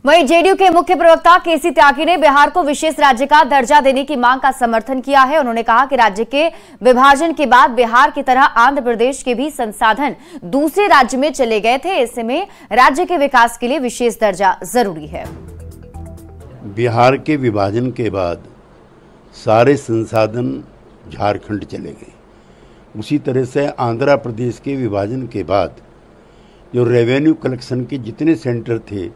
वहीं जेडीयू के मुख्य प्रवक्ता केसी त्यागी ने बिहार को विशेष राज्य का दर्जा देने की मांग का समर्थन किया है। उन्होंने कहा कि राज्य के विभाजन के बाद बिहार की तरह आंध्र प्रदेश के भी संसाधन दूसरे राज्य में चले गए थे। ऐसे में राज्य के विकास के लिए विशेष दर्जा जरूरी है। बिहार के विभाजन के बाद सारे संसाधन झारखंड चले गए। उसी तरह से आंध्र प्रदेश के विभाजन के बाद जो रेवेन्यू कलेक्शन के जितने सेंटर थे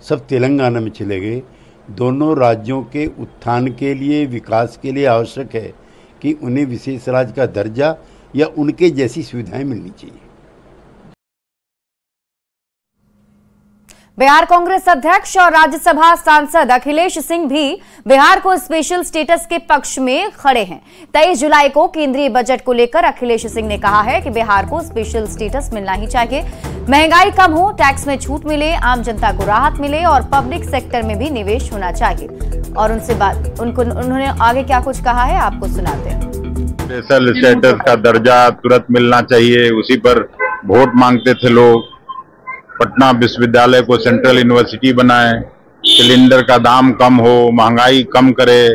सब तेलंगाना में चले गए। दोनों राज्यों के उत्थान के लिए, विकास के लिए आवश्यक है कि उन्हें विशेष राज्य का दर्जा या उनके जैसी सुविधाएं मिलनी चाहिए। बिहार कांग्रेस अध्यक्ष और राज्यसभा सांसद अखिलेश सिंह भी बिहार को स्पेशल स्टेटस के पक्ष में खड़े हैं। 23 जुलाई को केंद्रीय बजट को लेकर अखिलेश सिंह ने कहा है कि बिहार को स्पेशल स्टेटस मिलना ही चाहिए। महंगाई कम हो, टैक्स में छूट मिले, आम जनता को राहत मिले और पब्लिक सेक्टर में भी निवेश होना चाहिए। और उन्होंने आगे क्या कुछ कहा है आपको सुनाते हैं। स्पेशल स्टेटस का दर्जा तुरंत मिलना चाहिए, उसी पर वोट मांगते थे लोग। पटना विश्वविद्यालय को सेंट्रल यूनिवर्सिटी बनाए, सिलेंडर का दाम कम हो, महंगाई कम करे,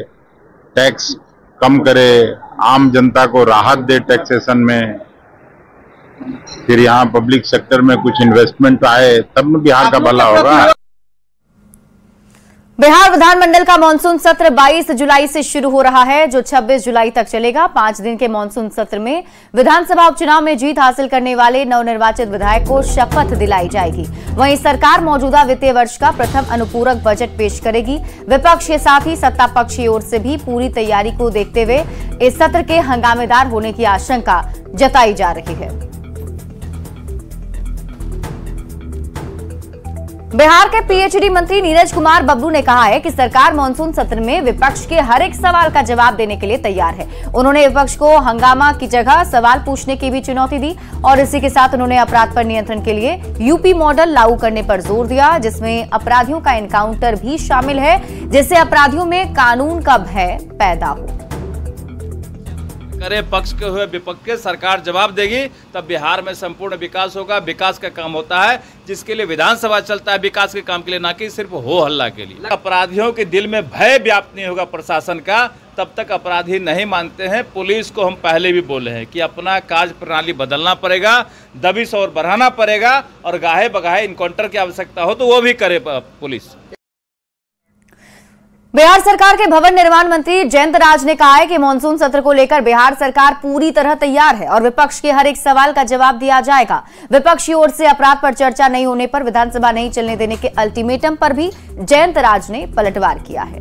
टैक्स कम करे, आम जनता को राहत दे टैक्सेशन में, फिर यहाँ पब्लिक सेक्टर में कुछ इन्वेस्टमेंट आए, तब बिहार का भला होगा। बिहार विधानमंडल का मानसून सत्र 22 जुलाई से शुरू हो रहा है, जो 26 जुलाई तक चलेगा। 5 दिन के मानसून सत्र में विधानसभा उपचुनाव में जीत हासिल करने वाले नवनिर्वाचित विधायक को शपथ दिलाई जाएगी। वहीं सरकार मौजूदा वित्तीय वर्ष का प्रथम अनुपूरक बजट पेश करेगी। विपक्ष के साथ ही सत्ता पक्ष की ओर से भी पूरी तैयारी को देखते हुए इस सत्र के हंगामेदार होने की आशंका जताई जा रही है। बिहार के पीएचडी मंत्री नीरज कुमार बबलू ने कहा है कि सरकार मानसून सत्र में विपक्ष के हर एक सवाल का जवाब देने के लिए तैयार है। उन्होंने विपक्ष को हंगामा की जगह सवाल पूछने की भी चुनौती दी और इसी के साथ उन्होंने अपराध पर नियंत्रण के लिए यूपी मॉडल लागू करने पर जोर दिया, जिसमें अपराधियों का एनकाउंटर भी शामिल है, जिससे अपराधियों में कानून का भय पैदा हो। करे पक्ष के हुए विपक्ष के सरकार जवाब देगी, तब बिहार में संपूर्ण विकास होगा। विकास का काम होता है जिसके लिए विधानसभा चलता है, विकास के काम के लिए, ना कि सिर्फ हो हल्ला के लिए। अपराधियों के दिल में भय व्याप्त नहीं होगा प्रशासन का, तब तक अपराधी नहीं मानते हैं। पुलिस को हम पहले भी बोले हैं कि अपना कार्य प्रणाली बदलना पड़ेगा, दबिश और बढ़ाना पड़ेगा और गाहे बगाहे इनकाउंटर की आवश्यकता हो तो वो भी करे पुलिस। बिहार सरकार के भवन निर्माण मंत्री जयंत राज ने कहा है कि मानसून सत्र को लेकर बिहार सरकार पूरी तरह तैयार है और विपक्ष के हर एक सवाल का जवाब दिया जाएगा। विपक्ष की ओर से अपराध पर चर्चा नहीं होने पर विधानसभा नहीं चलने देने के अल्टीमेटम पर भी जयंत राज ने पलटवार किया है।